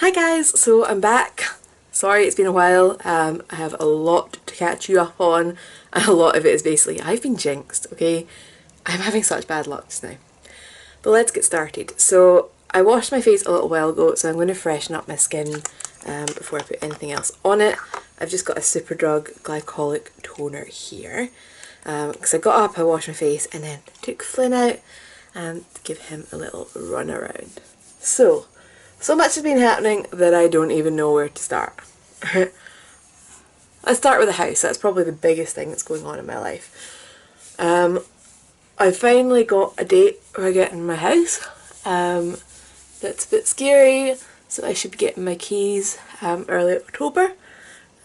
Hi guys, so I'm back. Sorry it's been a while. I have a lot to catch you up on, and a lot of it is basically I've been jinxed, okay? I'm having such bad luck just now. But let's get started. So I washed my face a little while ago, so I'm going to freshen up my skin before I put anything else on it. I've just got a Superdrug glycolic toner here because I got up, I washed my face, and then took Flynn out to give him a little run around. So much has been happening that I don't even know where to start. Let's start with the house. That's probably the biggest thing that's going on in my life. I finally got a date for getting my house. That's a bit scary, so I should be getting my keys early October,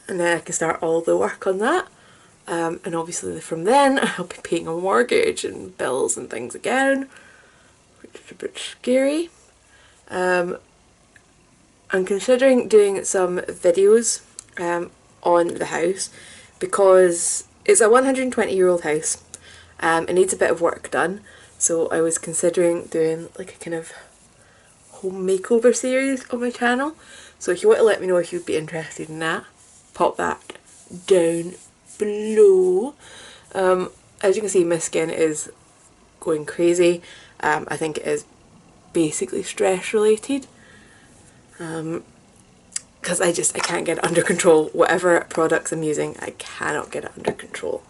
and then I can start all the work on that. And obviously from then I'll be paying a mortgage and bills and things again, which is a bit scary. I'm considering doing some videos on the house because it's a 120-year-old house. It needs a bit of work done, so I was considering doing like a kind of home makeover series on my channel. So if you want to let me know if you'd be interested in that, pop that down below. As you can see, my skin is going crazy. I think it is basically stress related. Because I can't get it under control. Whatever products I'm using, I cannot get it under control.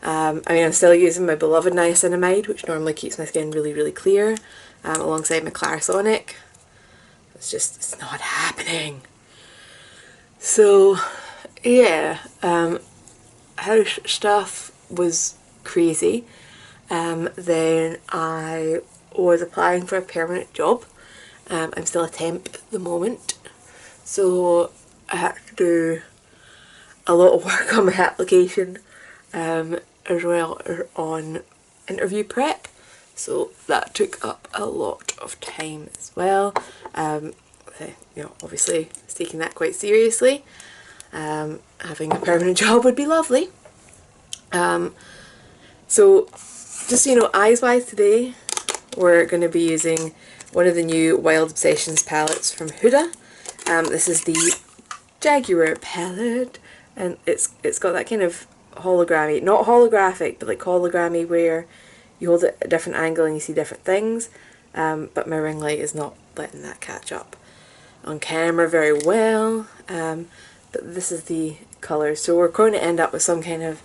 I mean, I'm still using my beloved niacinamide, which normally keeps my skin really, really clear, alongside my Clarisonic. It's not happening. So, yeah, house stuff was crazy. Then I was applying for a permanent job. I'm still a temp at the moment, so I had to do a lot of work on my application as well as on interview prep, so that took up a lot of time as well. You know, obviously taking that quite seriously. Having a permanent job would be lovely. So just so you know, eyes wise today we're going to be using one of the new Wild Obsessions palettes from Huda. This is the Jaguar palette, and it's got that kind of hologrammy, not holographic, but like hologrammy where you hold it at a different angle and you see different things, but my ring light is not letting that catch up on camera very well. But this is the colour, so we're going to end up with some kind of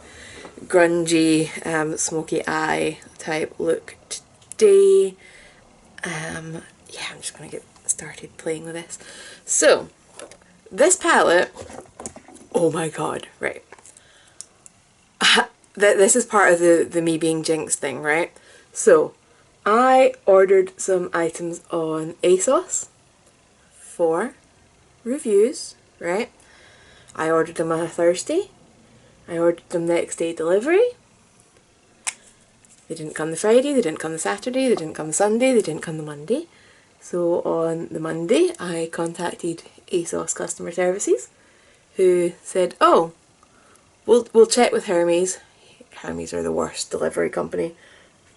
grungy, smoky eye type look today. Yeah, I'm just going to get started playing with this. So, this palette, oh my god, right. This is part of the me being jinxed thing, right? So, I ordered some items on ASOS for reviews, right? I ordered them on a Thursday. I ordered them next day delivery. They didn't come the Friday, they didn't come the Saturday, they didn't come the Sunday, they didn't come the Monday. So on the Monday I contacted ASOS customer services, who said, oh, we'll check with Hermes. Hermes are the worst delivery company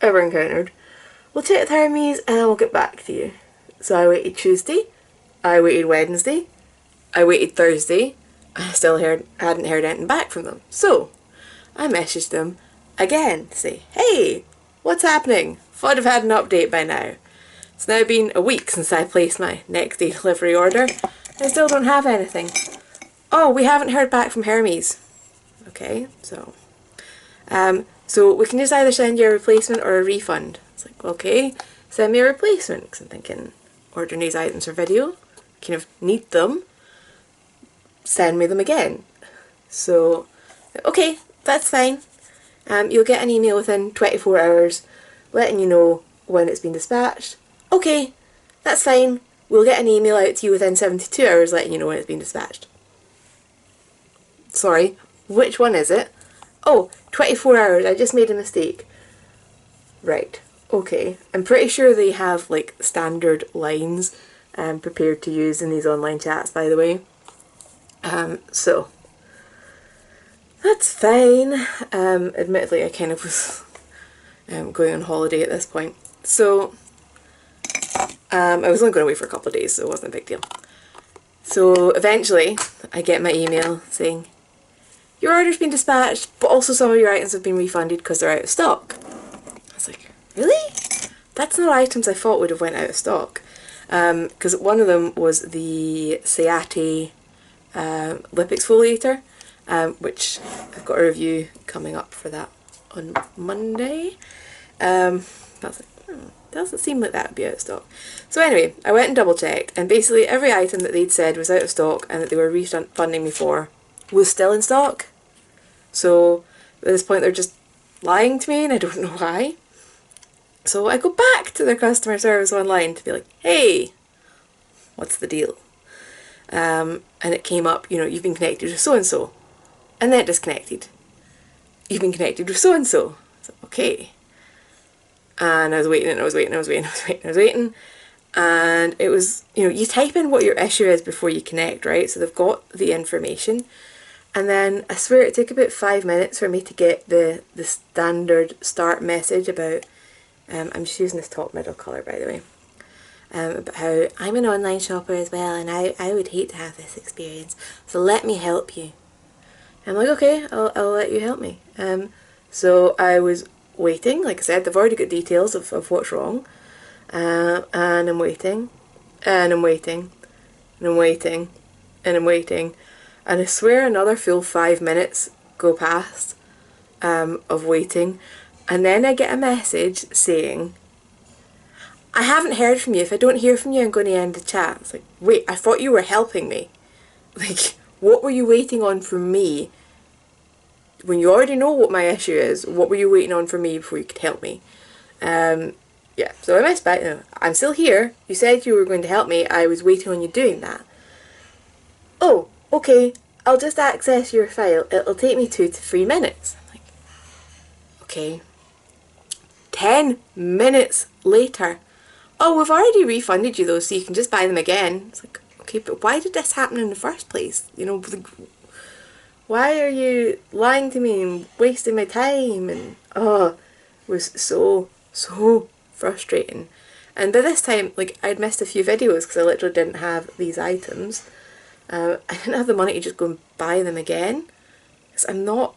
ever encountered. We'll check with Hermes and we'll get back to you. So I waited Tuesday, I waited Wednesday, I waited Thursday, I still hadn't heard anything back from them. So I messaged them again to say, hey, what's happening? Thought I've had an update by now. It's now been a week since I placed my next day delivery order. I still don't have anything. Oh, we haven't heard back from Hermes. Okay, so we can just either send you a replacement or a refund. It's like, okay, send me a replacement, because I'm thinking ordering these items for video, kind of need them, send me them again. So, okay, that's fine. You'll get an email within 24 hours letting you know when it's been dispatched. Okay, that's fine. We'll get an email out to you within 72 hours letting you know when it's been dispatched. Sorry, which one is it? Oh, 24 hours, I just made a mistake. Right, okay. I'm pretty sure they have like standard lines prepared to use in these online chats, by the way. So that's fine. Admittedly, I kind of was going on holiday at this point. So I was only going away for a couple of days, so it wasn't a big deal. So eventually I get my email saying, your order's been dispatched, but also some of your items have been refunded because they're out of stock. I was like, really? That's not items I thought would have went out of stock. Because one of them was the Ciate lip exfoliator, which I've got a review coming up for that on Monday. I was like, doesn't seem like that would be out of stock. So anyway, I went and double checked, and basically every item that they'd said was out of stock and that they were refunding me for was still in stock. So at this point they're just lying to me and I don't know why. So I go back to their customer service online to be like, hey, what's the deal? And it came up, you know, you've been connected with so-and-so. And then it disconnected. You've been connected with so-and-so. So, okay. And I was waiting and I was waiting, I was waiting, I was waiting, I was waiting. And it was, you know, you type in what your issue is before you connect, right? So they've got the information. And then I swear it took about 5 minutes for me to get the standard start message about, I'm just using this top middle colour by the way, about how I'm an online shopper as well and I would hate to have this experience, so let me help you. I'm like, okay, I'll let you help me. So I was waiting, like I said, they've already got details of what's wrong, and I'm waiting, and I'm waiting, and I'm waiting, and I'm waiting, and I swear another full 5 minutes go past of waiting, and then I get a message saying, I haven't heard from you. If I don't hear from you, I'm going to end the chat. It's like, wait, I thought you were helping me. Like, what were you waiting on from me? When you already know what my issue is, what were you waiting on from me before you could help me? Yeah, so I messed back. No, I'm still here. You said you were going to help me. I was waiting on you doing that. Oh, okay. I'll just access your file. It'll take me 2 to 3 minutes. I'm like, okay. 10 minutes later. Oh, we've already refunded you those, so you can just buy them again. It's like, okay, but why did this happen in the first place? You know, like, why are you lying to me and wasting my time? And it was so frustrating. And by this time, like, I'd missed a few videos because I literally didn't have these items. I didn't have the money to just go and buy them again. Because I'm not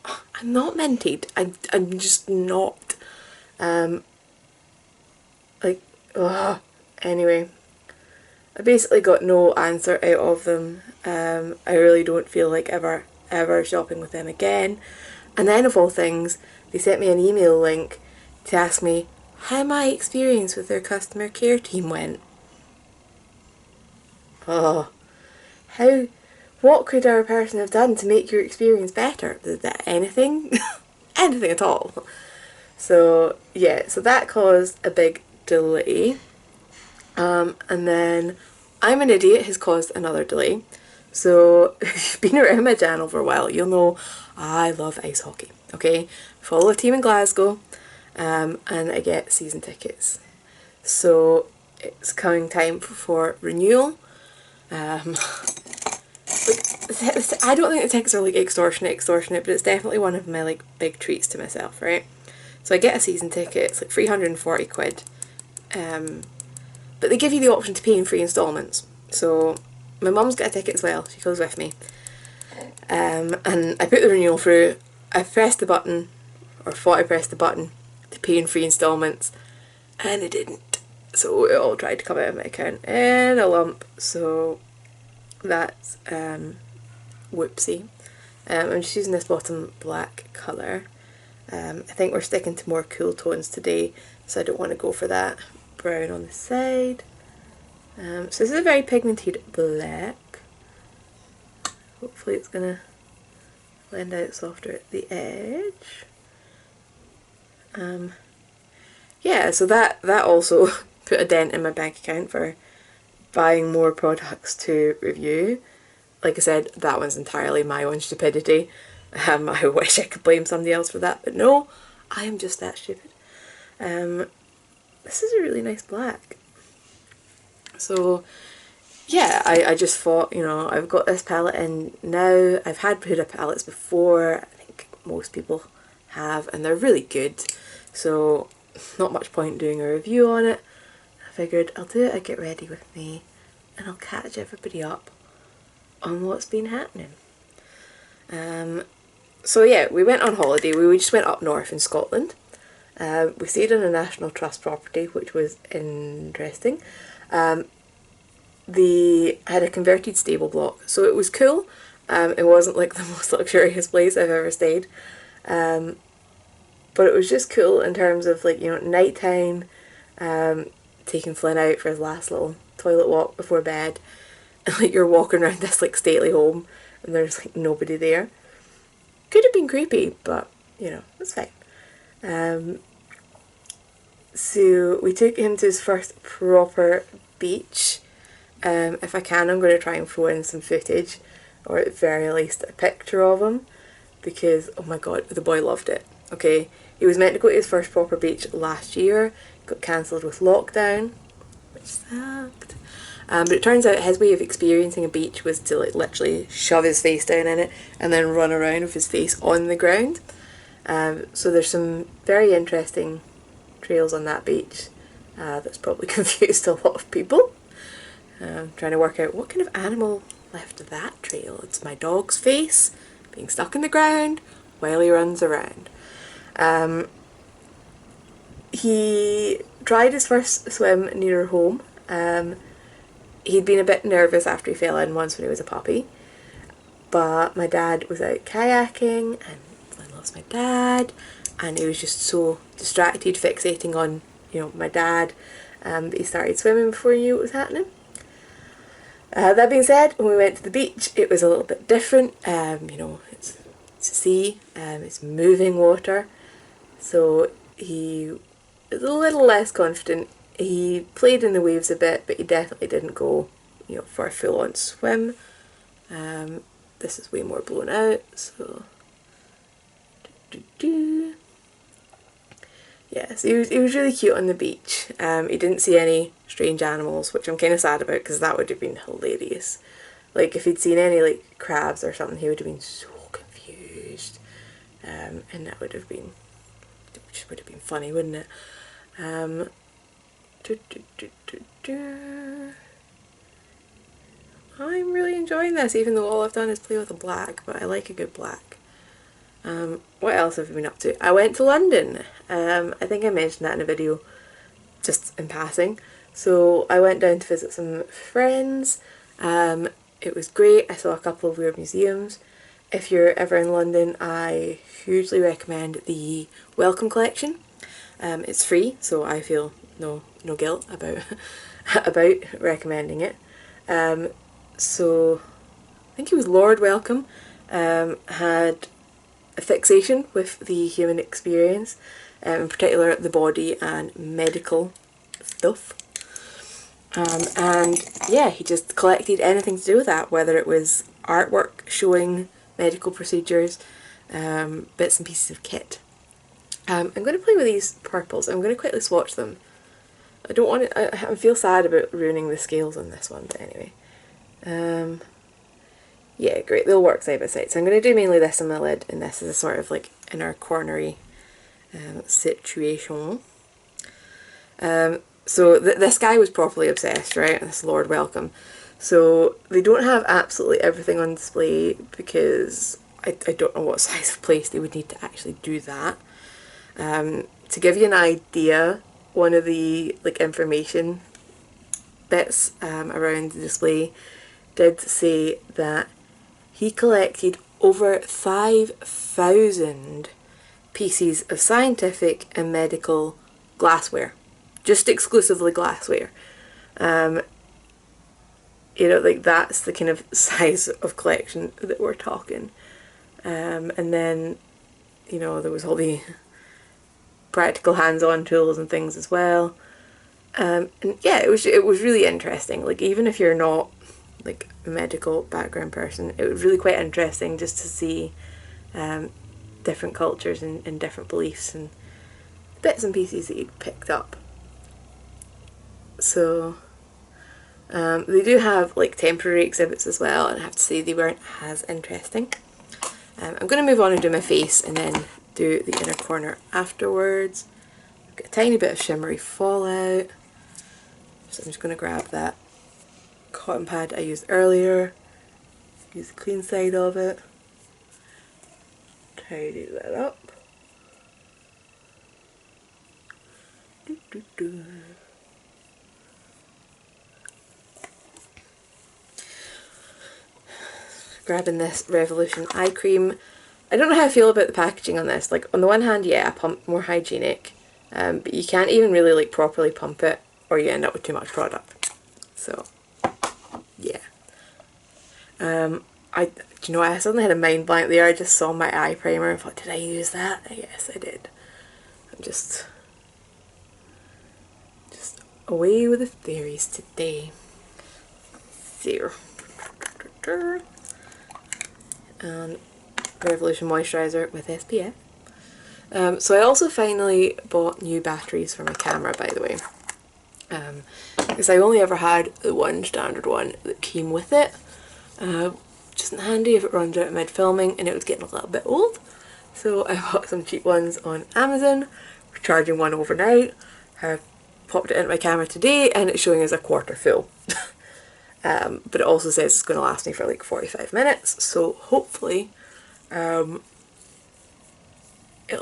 minted. I'm just not. Anyway, I basically got no answer out of them. I really don't feel like ever shopping with them again. And then of all things, they sent me an email link to ask me how my experience with their customer care team went. What could our person have done to make your experience better? Did that anything? Anything at all. So yeah, so that caused a big delay. And then I'm an Idiot has caused another delay. So if you've been around my channel for a while, you'll know I love ice hockey, okay? Follow a team in Glasgow, and I get season tickets. So it's coming time for renewal. I don't think the tickets are like extortionate, but it's definitely one of my like big treats to myself, right? So I get a season ticket, it's like 340 quid. But they give you the option to pay in 3 installments. So my mum's got a ticket as well, she goes with me. And I put the renewal through, I pressed the button, or thought I pressed the button, to pay in 3 installments, and it didn't. So it all tried to come out of my account in a lump, so that's whoopsie. I'm just using this bottom black colour. I think we're sticking to more cool tones today, so I don't want to go for that brown on the side. So this is a very pigmented black. Hopefully it's gonna blend out softer at the edge. Yeah, so that also put a dent in my bank account for buying more products to review. Like I said, that one's entirely my own stupidity. I wish I could blame somebody else for that, but no, I am just that stupid. This is a really nice black. So yeah, I just thought, you know, I've got this palette in now. I've had Huda palettes before, I think most people have, and they're really good. So not much point doing a review on it. I figured I'll do it at Get Ready With Me and I'll catch everybody up on what's been happening. So yeah, we went on holiday. We just went up north in Scotland. We stayed on a National Trust property, which was interesting. They had a converted stable block, so it was cool. It wasn't like the most luxurious place I've ever stayed. But it was just cool in terms of, like, you know, nighttime, taking Flynn out for his last little toilet walk before bed, and like you're walking around this like stately home and there's like nobody there. Could have been creepy, but you know, it's fine. So we took him to his first proper beach. If I can, I'm going to try and throw in some footage, or at the very least a picture of him, because oh my god, the boy loved it. Okay, he was meant to go to his first proper beach last year, got cancelled with lockdown, which sucked. But it turns out his way of experiencing a beach was to like literally shove his face down in it and then run around with his face on the ground. So there's some very interesting trails on that beach that's probably confused a lot of people. Trying to work out what kind of animal left that trail. It's my dog's face being stuck in the ground while he runs around. He tried his first swim near home. He'd been a bit nervous after he fell in once when he was a puppy, but my dad was out kayaking and Flynn loves my dad, and he was just so distracted, fixating on, you know, my dad, that he started swimming before he knew what was happening. That being said, when we went to the beach, it was a little bit different. You know, it's a sea, it's moving water, so he was a little less confident. He played in the waves a bit, but he definitely didn't go, you know, for a full-on swim. This is way more blown out, so yeah, so he was really cute on the beach. He didn't see any strange animals, which I'm kind of sad about because that would have been hilarious. Like if he'd seen any like crabs or something, he would have been so confused, and that would have been funny, wouldn't it? I'm really enjoying this, even though all I've done is play with a black, but I like a good black. What else have we been up to? I went to London. I think I mentioned that in a video just in passing. So I went down to visit some friends. It was great. I saw a couple of weird museums. If you're ever in London, I hugely recommend the Welcome Collection. It's free, so I feel no guilt about about recommending it. So I think it was Lord Welcome had a fixation with the human experience, in particular the body and medical stuff. And yeah, he just collected anything to do with that, whether it was artwork showing medical procedures, bits and pieces of kit. I'm going to play with these purples. I'm going to quickly swatch them. I don't want to, I feel sad about ruining the scales on this one, but anyway. Yeah, great, they'll work side by side. So I'm going to do mainly this on my lid, and this is a sort of like inner cornery situation. So this guy was properly obsessed, right? This Lord Welcome. So they don't have absolutely everything on display because I don't know what size of place they would need to actually do that. To give you an idea, one of the like information bits around the display did say that he collected over 5,000 pieces of scientific and medical glassware, just exclusively glassware. You know, like that's the kind of size of collection that we're talking. And then, you know, there was all the practical hands-on tools and things as well. And yeah, it was really interesting. Like even if you're not like a medical background person, it was really quite interesting just to see different cultures and different beliefs and bits and pieces that you'd picked up. So they do have like temporary exhibits as well, and I have to say they weren't as interesting. I'm going to move on and do my face and then do the inner corner afterwards. I've got a tiny bit of shimmery fallout, so I'm just going to grab that cotton pad I used earlier use the clean side of it, tidy that up. Grabbing this Revolution eye cream. I don't know how I feel about the packaging on this. Like, on the one hand, yeah, a pump, more hygienic, but you can't even really like properly pump it, or you end up with too much product. So, yeah. Do you know what? I suddenly had a mind blank there. I just saw my eye primer and thought, did I use that? Yes, I did. I'm just away with the theories today. There. And Revolution moisturiser with SPF. So I also finally bought new batteries for my camera, by the way. Because I only ever had the one standard one that came with it. Which isn't handy if it runs out mid-filming, and it was getting a little bit old. So I bought some cheap ones on Amazon. We're charging one overnight. I popped it into my camera today and it's showing as a quarter full. But it also says it's going to last me for like 45 minutes, so hopefully it'll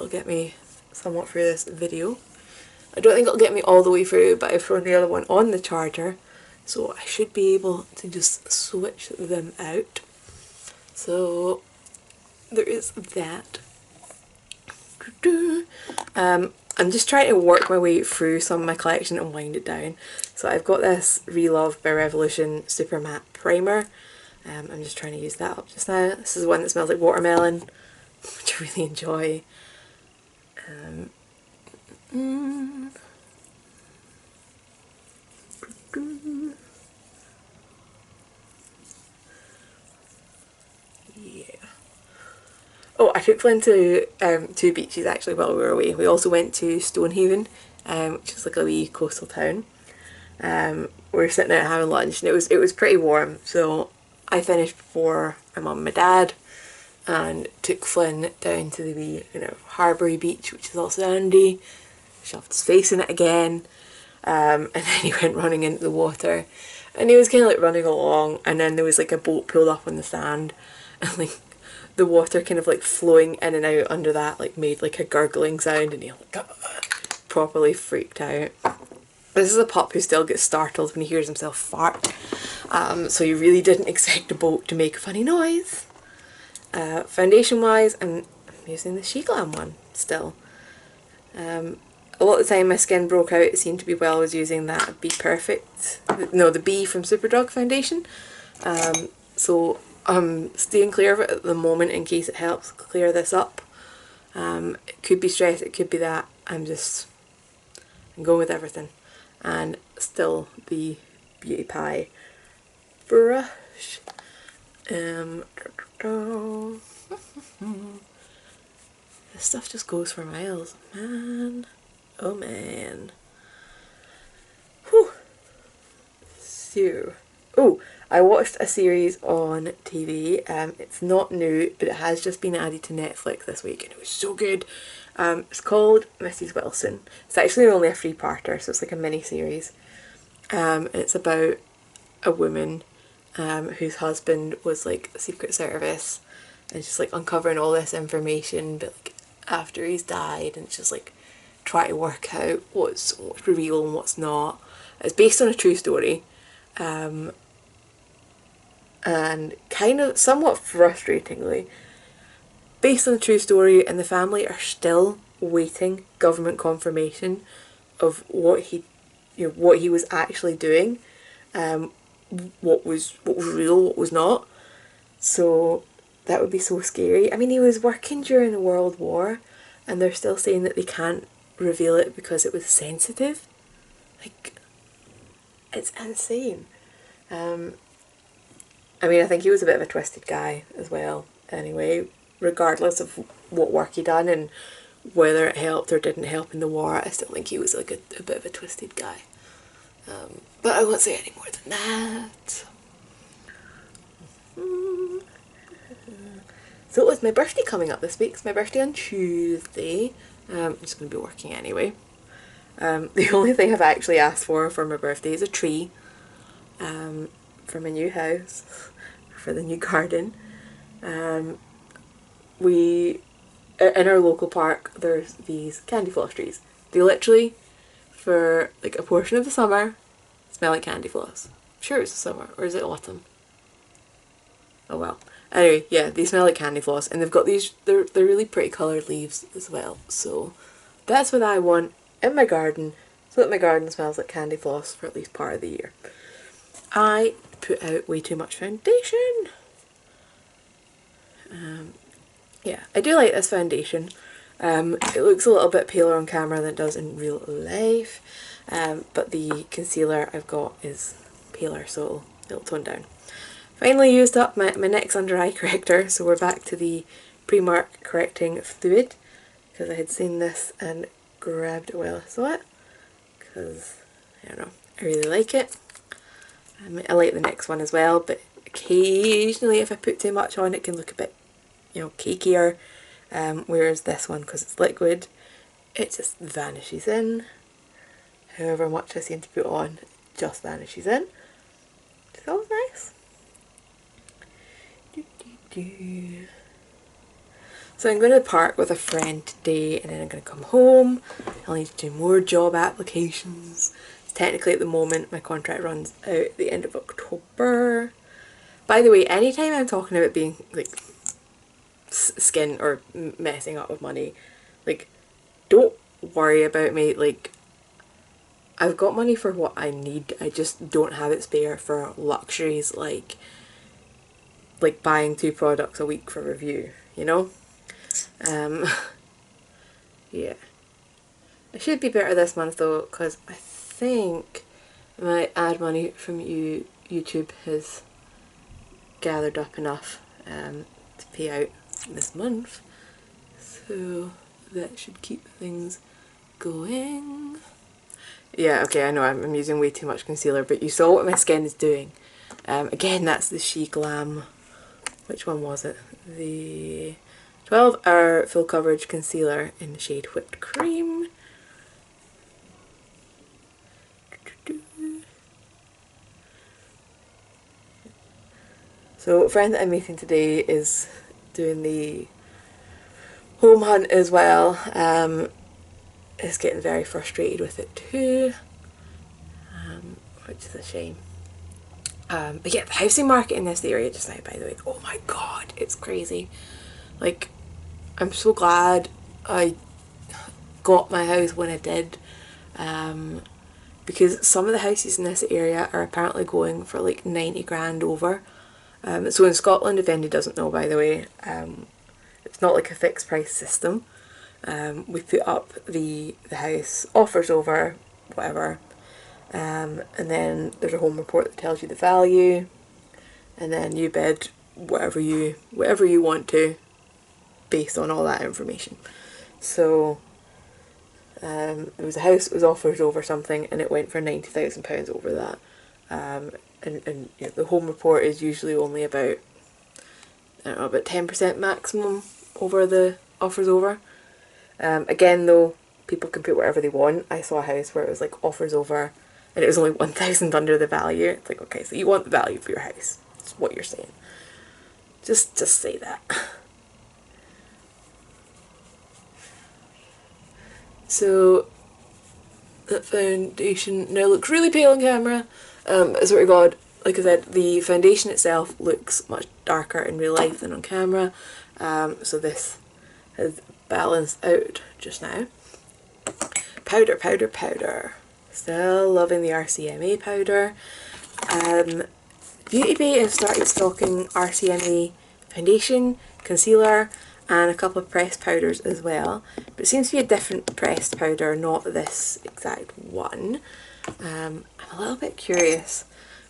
get me somewhat through this video. I don't think it'll get me all the way through, but I've thrown the other one on the charger, so I should be able to just switch them out. So there is that. I'm just trying to work my way through some of my collection and wind it down. So I've got this Relove by Revolution Super Matte Primer. I'm just trying to use that up just now. This is one that smells like watermelon, which I really enjoy. Oh, I took Flynn to two beaches actually while we were away. We also went to Stonehaven, which is like a wee coastal town. We were sitting out having lunch and it was pretty warm, so I finished before my mum and my dad and took Flynn down to the wee, Harbury beach, which is also handy. Shoved his face in it again, and then he went running into the water, and he was kind of like running along, and then there was like a boat pulled up on the sand, and like the water kind of like flowing in and out under that like made like a gurgling sound, and he like properly freaked out. This is a pup who still gets startled when he hears himself fart, so he really didn't expect the boat to make a funny noise. Foundation wise, I'm using the She Glam one still. A lot of the time my skin broke out, it seemed to be while I was using that Be Perfect, no, the B from Superdrug foundation. So I'm staying clear of it at the moment in case it helps clear this up. It could be stress, it could be that. I'm going with everything. And still the Beauty Pie brush. This stuff just goes for miles, man. Oh man. Whew. So, oh, I watched a series on TV. It's not new, but it has just been added to Netflix this week, and it was so good. It's called Mrs. Wilson. It's actually only a 3-parter, so it's like a mini series. And it's about a woman whose husband was like Secret Service, and she's like uncovering all this information, but like after he's died, and it's just like try to work out what's real and what's not. It's based on a true story, and kind of somewhat frustratingly based on a true story, and the family are still waiting government confirmation of what he was actually doing, what was real, what was not. So that would be so scary. I mean, he was working during the World War, and they're still saying that they can't reveal it because it was sensitive. Like, it's insane. I mean, I think he was a bit of a twisted guy as well, anyway, regardless of what work he done and whether it helped or didn't help in the war. I still think he was like a bit of a twisted guy. But I won't say any more than that. So it's my birthday coming up this week. It's my birthday on Tuesday. I'm just going to be working anyway. The only thing I've actually asked for my birthday is a tree for my new house. for the new garden. In our local park there's these candy floss trees. They literally, for like a portion of the summer, smell like candy floss. I'm sure it's the summer, or is it autumn? Oh well. Anyway, yeah, they smell like candy floss, and they've got these, they're really pretty coloured leaves as well. So that's what I want in my garden, so that my garden smells like candy floss for at least part of the year. I put out way too much foundation. Yeah, I do like this foundation. It looks a little bit paler on camera than it does in real life, but the concealer I've got is paler, so it'll tone down. Finally used up my NYX under eye corrector, so we're back to the Primark correcting fluid, because I had seen this and grabbed it while I saw it, because, I don't know, I really like it. I like the NYX one as well, but occasionally if I put too much on it can look a bit, you know, cakier, whereas this one, because it's liquid, it just vanishes in. However much I seem to put on, it just vanishes in. It's always nice. So I'm going to the park with a friend today, and then I'm going to come home. I'll need to do more job applications. Technically at the moment my contract runs out at the end of October. By the way, anytime I'm talking about being like skin or messing up with money, like, don't worry about me. Like, I've got money for what I need, I just don't have it spare for luxuries like buying 2 products a week for review, you know? Yeah. I should be better this month though, because I think my ad money from YouTube has gathered up enough to pay out this month, so that should keep things going. Yeah, okay, I know I'm using way too much concealer, but you saw what my skin is doing. Again, that's the She Glam, which one was it? The 12 Hour Full Coverage Concealer in the shade Whipped Cream. So a friend that I'm meeting today is doing the home hunt as well, is getting very frustrated with it too, which is a shame. But yeah, the housing market in this area just now, by the way, oh my god, it's crazy. Like, I'm so glad I got my house when I did, because some of the houses in this area are apparently going for like 90 grand over. So in Scotland, if anybody doesn't know, by the way, it's not like a fixed price system. We put up the house, offers over, whatever, and then there's a home report that tells you the value, and then you bid whatever you want to based on all that information. So it was a house that was offered over something, and it went for £90,000 over that. And you know, the home report is usually only about, I don't know, about 10% maximum over the offers over. Again though, people can put whatever they want. I saw a house where it was like offers over and it was only 1,000 under the value. It's like, okay, so you want the value for your house. That's what you're saying. Just say that. So that foundation now looks really pale on camera. I swear to God, like I said, the foundation itself looks much darker in real life than on camera. So this has balanced out just now. Powder, powder, powder. Still loving the RCMA powder. Beauty Bay have started stocking RCMA foundation, concealer, and a couple of pressed powders as well. But it seems to be a different pressed powder, not this exact one. I'm a little bit curious.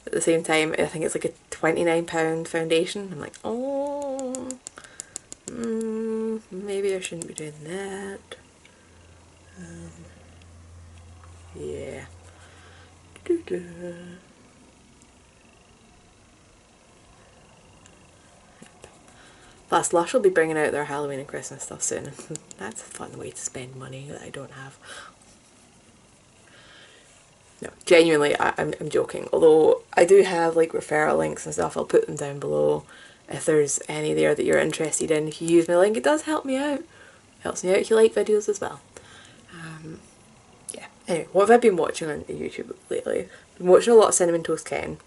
At the same time, I think it's like a £29 foundation. I'm like, oh, maybe I shouldn't be doing that. Yeah. Plus, Lush will be bringing out their Halloween and Christmas stuff soon. That's a fun way to spend money that I don't have. No, genuinely, I'm joking. Although I do have like referral links and stuff, I'll put them down below if there's any there that you're interested in. If you use my link, it does help me out. Helps me out if you like videos as well. Yeah. Anyway, what have I been watching on YouTube lately? I've been watching a lot of Cinnamon Toast Ken.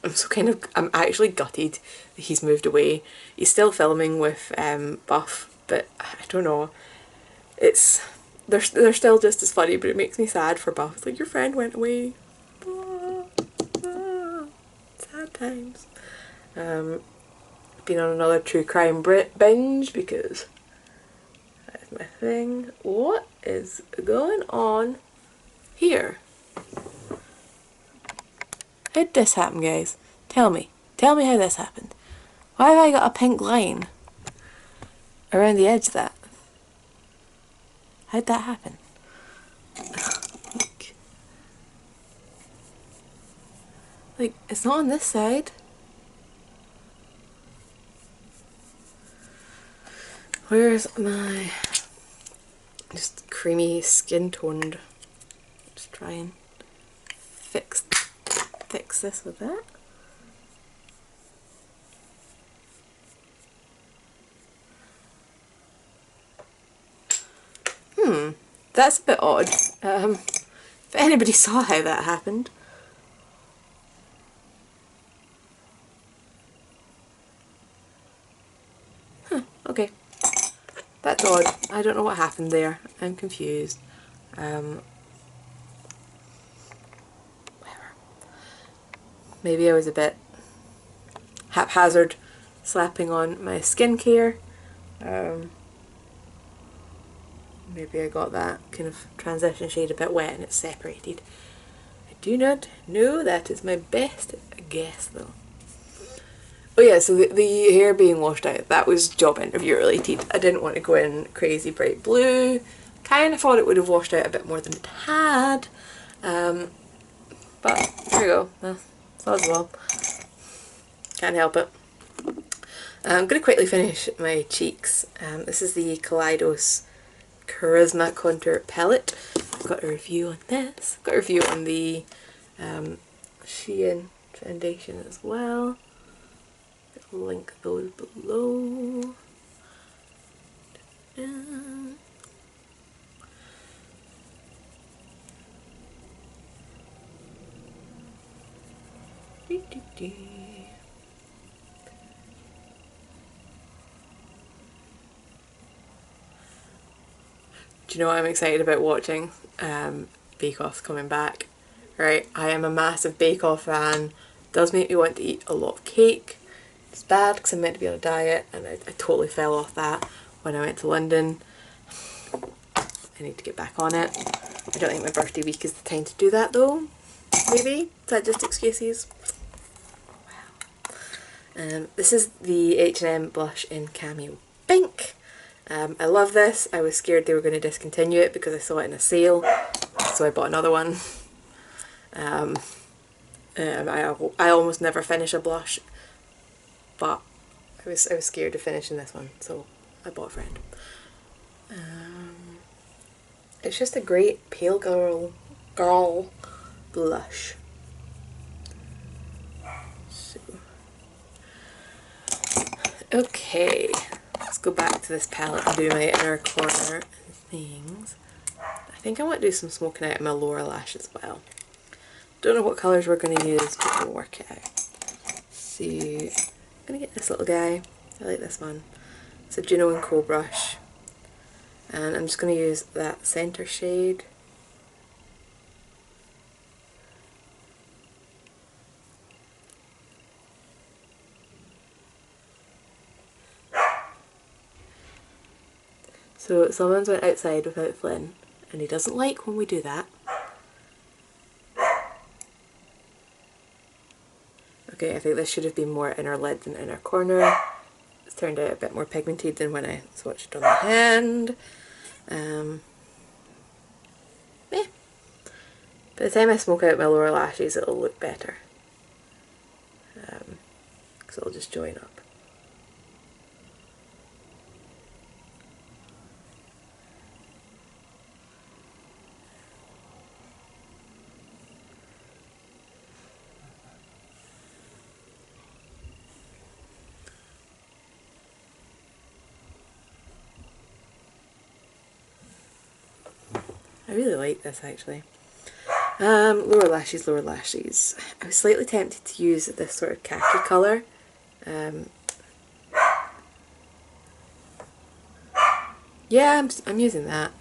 I'm actually gutted that he's moved away. He's still filming with Buff, but I don't know. They're still just as funny, but it makes me sad for Buff. It's like, your friend went away. Ah, ah, sad times. Been on another true crime binge because that's my thing. What is going on here? How did this happen, guys? Tell me. Tell me how this happened. Why have I got a pink line around the edge of that? How'd that happen? Like, it's not on this side. Where's my just creamy skin toned? Just try and fix this with that. That's a bit odd. If anybody saw how that happened. Okay. That's odd. I don't know what happened there. I'm confused. Maybe I was a bit haphazard slapping on my skincare. Maybe I got that kind of transition shade a bit wet and it's separated. I do not know. That is my best guess though. Oh yeah, so the hair being washed out, that was job interview related. I didn't want to go in crazy bright blue. Kind of thought it would have washed out a bit more than it had. But there we go. It's as well. Can't help it. I'm going to quickly finish my cheeks. This is the Kaleidos Charisma Contour Palette. I've got a review on this. I've got a review on the Shein foundation as well. I'll link those below. Do you know what I'm excited about watching? Bake Off's coming back. Right, I am a massive Bake Off fan. Does make me want to eat a lot of cake. It's bad because I'm meant to be on a diet and I totally fell off that when I went to London. I need to get back on it. I don't think my birthday week is the time to do that though. Maybe? Is that just excuses? Wow. This is the H&M blush in Cameo Pink. I love this. I was scared they were going to discontinue it because I saw it in a sale, so I bought another one. I almost never finish a blush, but I was scared of finishing this one, so I bought a friend. It's just a great pale girl blush. So, okay. Let's go back to this palette and do my inner corner things. I think I want to do some smoking out of my lower lash as well. Don't know what colours we're going to use, but we'll work it out. So, I'm going to get this little guy. I like this one. It's a Juno & Co brush. And I'm just going to use that centre shade. So someone's went outside without Flynn and he doesn't like when we do that. Okay, I think this should have been more inner lid than inner corner. It's turned out a bit more pigmented than when I swatched it on my hand. Yeah. By the time I smoke out my lower lashes it'll look better. Because it'll just join up. I really like this actually. Lower lashes, lower lashes. I was slightly tempted to use this sort of khaki colour. Yeah, I'm using that.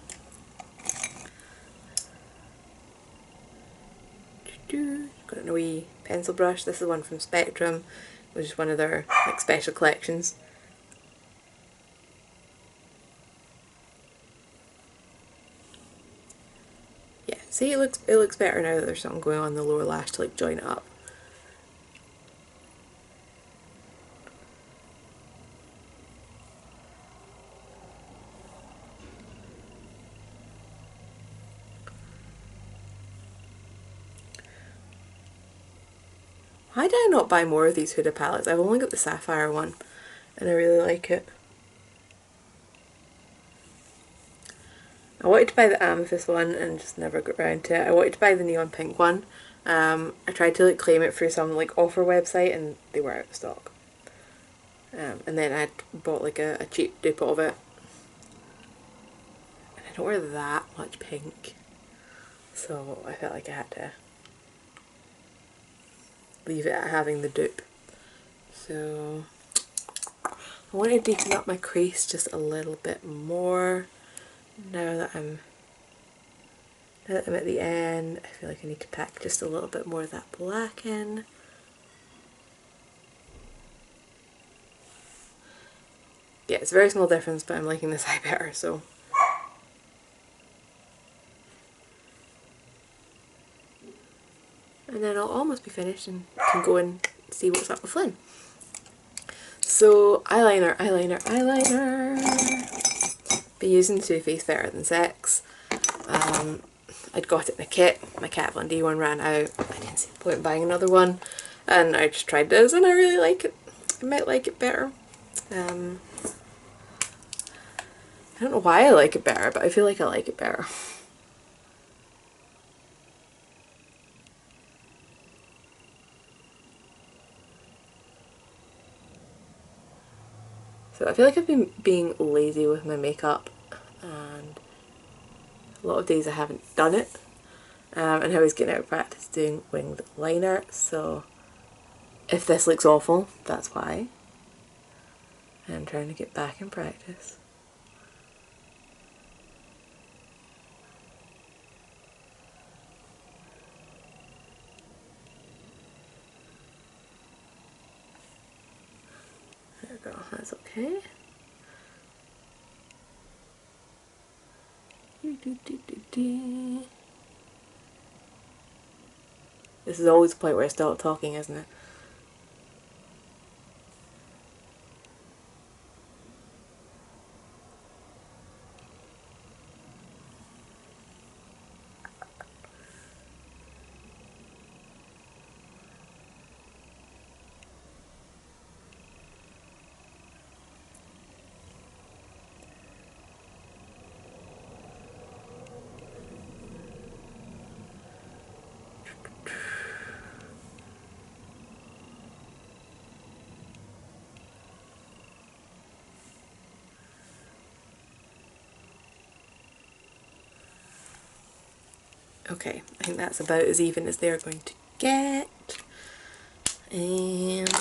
Got a wee pencil brush. This is one from Spectrum, which is one of their like special collections. Yeah, see, it looks better now that there's something going on the lower lash to like join it up. Why did I not buy more of these Huda palettes? I've only got the sapphire one and I really like it. I wanted to buy the amethyst one and just never got around to it. I wanted to buy the neon pink one. I tried to like claim it through some like offer website and they were out of stock. And then I bought like a cheap dupe of it. And I don't wear that much pink, so I felt like I had to leave it at having the dupe. So I want to deepen up my crease just a little bit more now that I'm at the end. I feel like I need to pack just a little bit more of that black in. Yeah, it's a very small difference, but I'm liking this eye better, so. And then I'll almost be finished and can go and see what's up with Flynn. So, eyeliner, eyeliner, eyeliner. Been using Too Faced Better Than Sex. I'd got it in a kit. My Kat Von D one ran out. I didn't see the point in buying another one. And I just tried this and I really like it. I might like it better. I don't know why I like it better, but I feel like I like it better. So I feel like I've been being lazy with my makeup and a lot of days I haven't done it. And I was getting out of practice doing winged liner, so if this looks awful, that's why. I'm trying to get back in practice. There we go, that's okay. This is always the point where I start talking, isn't it? Okay, I think that's about as even as they're going to get. And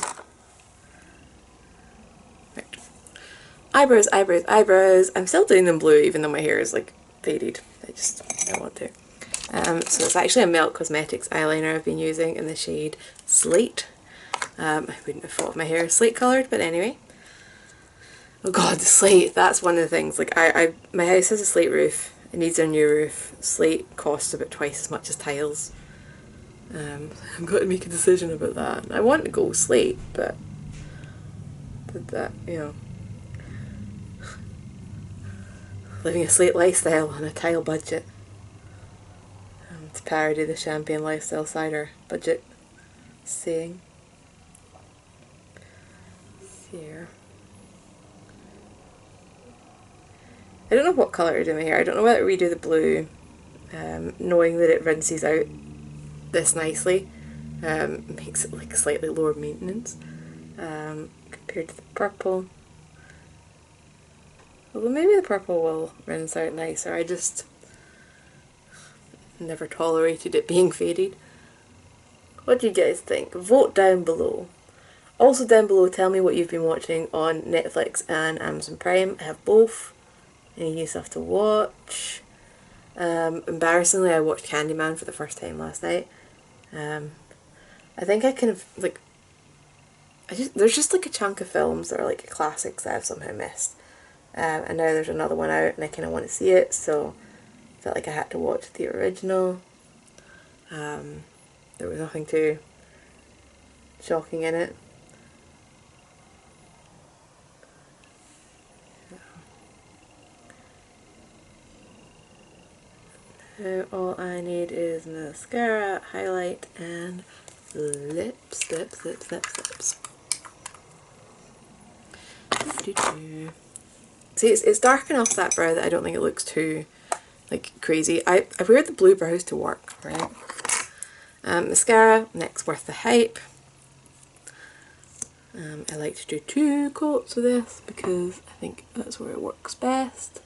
right. Eyebrows, eyebrows, eyebrows. I'm still doing them blue even though my hair is like faded. I want to. So it's actually a Milk Cosmetics eyeliner I've been using in the shade Slate. I wouldn't have thought of my hair slate coloured, but anyway. Oh god, the slate, that's one of the things. Like my house has a slate roof. It needs a new roof. Slate costs about twice as much as tiles. I've got to make a decision about that. I want to go slate, but that, you know, living a slate lifestyle on a tile budget. To parody the Champagne Lifestyle Cider budget saying. Here. I don't know what colour to do my hair. I don't know whether we do the blue, knowing that it rinses out this nicely, makes it like slightly lower maintenance compared to the purple. Although maybe the purple will rinse out nicer. never tolerated it being faded. What do you guys think? Vote down below. Also down below, tell me what you've been watching on Netflix and Amazon Prime. I have both. Any new stuff to watch? Embarrassingly, I watched Candyman for the first time last night. I think I kind of, like, there's just like a chunk of films that are like classics that I've somehow missed. And now there's another one out and I kind of want to see it, so I felt like I had to watch the original. There was nothing too shocking in it. Now all I need is mascara, highlight, and lips. See, it's dark enough, that brow, that I don't think it looks too, like, crazy. I wear the blue brows to work, right? Mascara, next worth the hype. I like to do 2 coats of this because I think that's where it works best.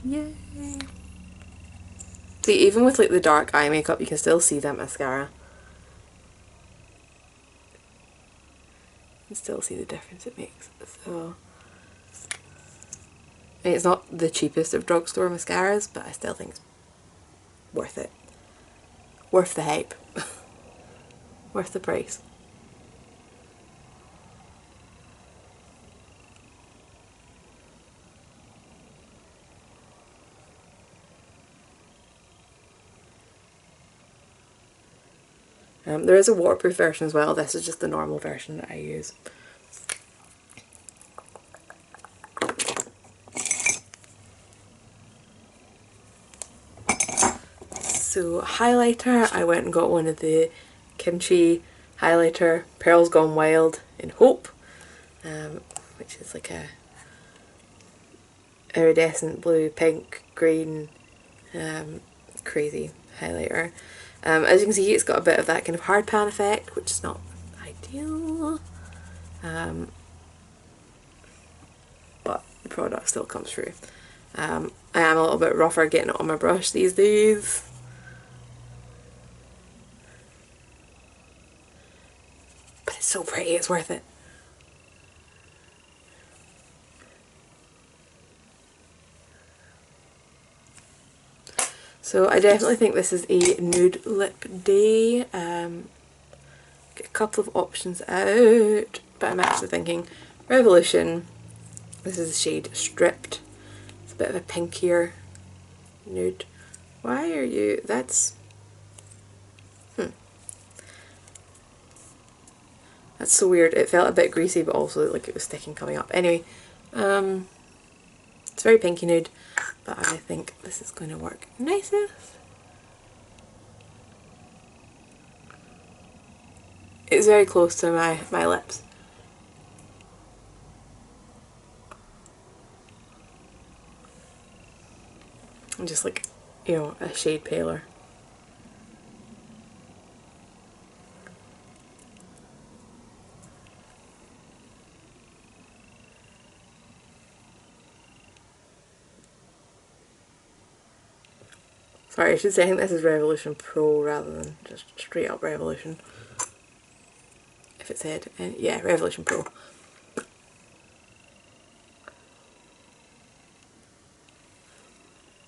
Yay! See, even with like the dark eye makeup, you can still see that mascara. You can still see the difference it makes. So, I mean, it's not the cheapest of drugstore mascaras, but I still think it's worth it. Worth the hype. Worth the price. There is a waterproof version as well. This is just the normal version that I use. So highlighter, I went and got one of the Kimchi highlighter Pearls Gone Wild in Hope, which is like a iridescent blue, pink, green, crazy highlighter. As you can see, it's got a bit of that kind of hard pan effect, which is not ideal, but the product still comes through. I am a little bit rougher getting it on my brush these days. But it's so pretty, it's worth it. So I definitely think this is a nude lip day. Get a couple of options out, but I'm actually thinking Revolution. This is the shade Stripped. It's a bit of a pinkier nude. Why are you, that's, that's so weird. It felt a bit greasy, but also like it was sticking coming up. Anyway, it's very pinky nude, but I think this is going to work nicest. It's very close to my lips. And just like, you know, a shade paler. Sorry, I should say I think this is Revolution Pro rather than just straight up Revolution. If it said, yeah, Revolution Pro.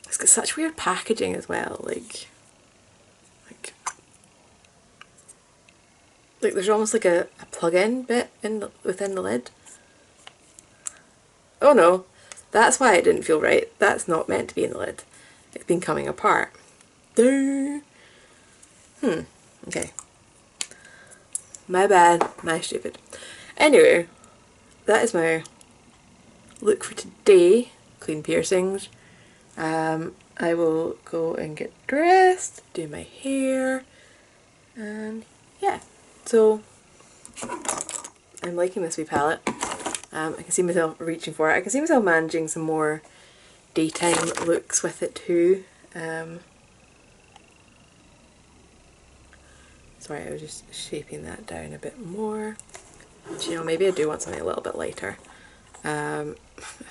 It's got such weird packaging as well, like there's almost like a plug-in bit within the lid. Oh no, that's why it didn't feel right. That's not meant to be in the lid. It's been coming apart. Okay. My bad. My stupid. Anyway, that is my look for today. Clean piercings. I will go and get dressed, do my hair, and yeah. So, I'm liking this wee palette. I can see myself reaching for it. I can see myself managing some more daytime looks with it too. Sorry, I was just shaping that down a bit more. But, you know, maybe I do want something a little bit lighter. I've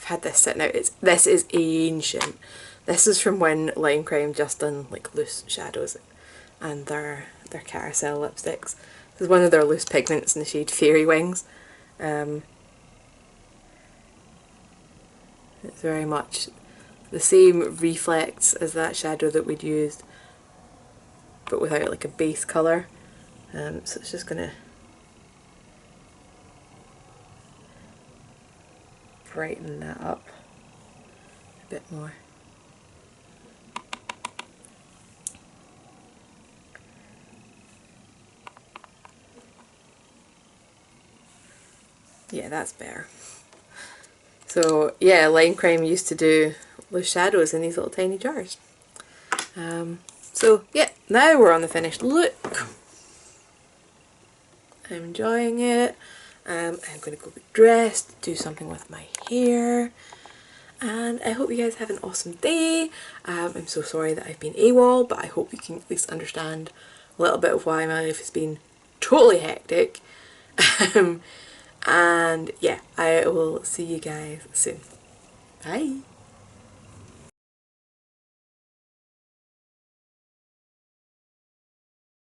had this sitting out. This is ancient. This is from when Lime Crime just done like loose shadows and their carousel lipsticks. This is one of their loose pigments in the shade Fairy Wings. It's very much the same reflex as that shadow that we'd used, but without like a base colour. So it's just gonna brighten that up a bit more. Yeah, that's better. So yeah, Lime Crime used to do loose shadows in these little tiny jars. So yeah, now we're on the finished look. I'm enjoying it. I'm going to go get dressed, do something with my hair, and I hope you guys have an awesome day. I'm so sorry that I've been AWOL, but I hope you can at least understand a little bit of why my life has been totally hectic. And yeah, I will see you guys soon. Bye!